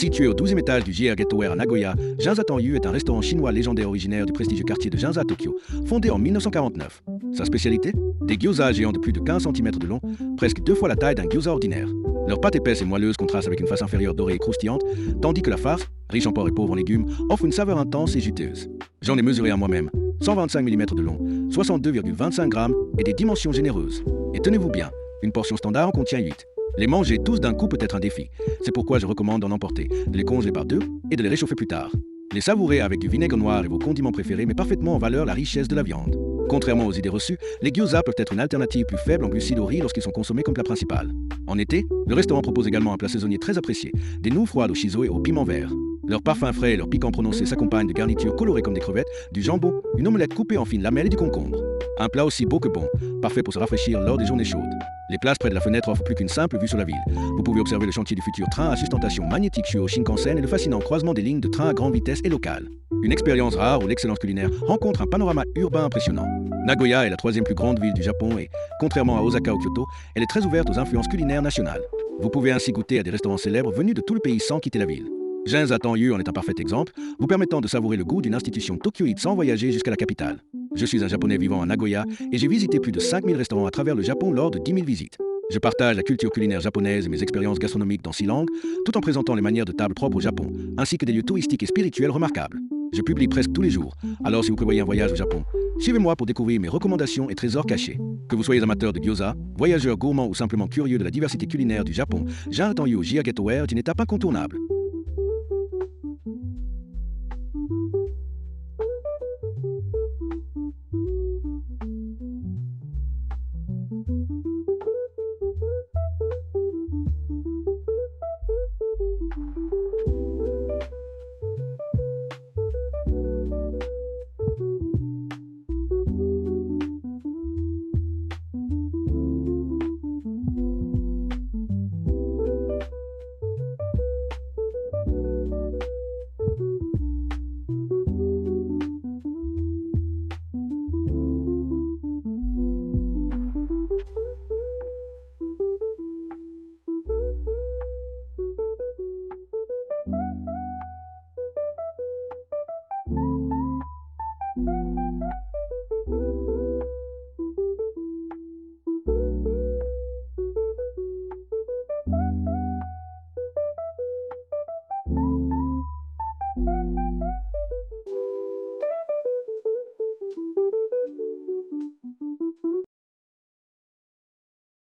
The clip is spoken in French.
Situé au 12e étage du JR Getaware à Nagoya, Ginza Tanyu est un restaurant chinois légendaire originaire du prestigieux quartier de Ginza à Tokyo, fondé en 1949. Sa spécialité? Des gyoza géants de plus de 15 cm de long, presque 2 fois la taille d'un gyoza ordinaire. Leur pâte épaisse et moelleuse contraste avec une face inférieure dorée et croustillante, tandis que la farce, riche en porc et pauvre en légumes, offre une saveur intense et juteuse. J'en ai mesuré à moi-même, 125 mm de long, 62,25 g et des dimensions généreuses. Et tenez-vous bien, une portion standard en contient 8. Les manger tous d'un coup peut être un défi. C'est pourquoi je recommande d'en emporter, de les congeler par deux et de les réchauffer plus tard. Les savourer avec du vinaigre noir et vos condiments préférés met parfaitement en valeur la richesse de la viande. Contrairement aux idées reçues, les gyoza peuvent être une alternative plus faible en glucides au riz lorsqu'ils sont consommés comme plat principal. En été, le restaurant propose également un plat saisonnier très apprécié, des nouilles froides au shiso et au piment vert. Leur parfum frais et leur piquant prononcé s'accompagnent de garnitures colorées comme des crevettes, du jambon, une omelette coupée en fines lamelles et du concombre. Un plat aussi beau que bon, parfait pour se rafraîchir lors des journées chaudes. Les places près de la fenêtre offrent plus qu'une simple vue sur la ville. Vous pouvez observer le chantier du futur train à sustentation magnétique Chuo Shinkansen et le fascinant croisement des lignes de train à grande vitesse et locale. Une expérience rare où l'excellence culinaire rencontre un panorama urbain impressionnant. Nagoya est la troisième plus grande ville du Japon et, contrairement à Osaka ou Kyoto, elle est très ouverte aux influences culinaires nationales. Vous pouvez ainsi goûter à des restaurants célèbres venus de tout le pays sans quitter la ville. Ginza Tanyu en est un parfait exemple, vous permettant de savourer le goût d'une institution tokyoïte sans voyager jusqu'à la capitale. Je suis un Japonais vivant à Nagoya et j'ai visité plus de 5000 restaurants à travers le Japon lors de 10 000 visites. Je partage la culture culinaire japonaise et mes expériences gastronomiques dans 6 langues, tout en présentant les manières de table propres au Japon, ainsi que des lieux touristiques et spirituels remarquables. Je publie presque tous les jours, alors si vous prévoyez un voyage au Japon, suivez-moi pour découvrir mes recommandations et trésors cachés. Que vous soyez amateur de gyoza, voyageur gourmand ou simplement curieux de la diversité culinaire du Japon, Ginza Tanyu au JR Getaware est une étape incontournable.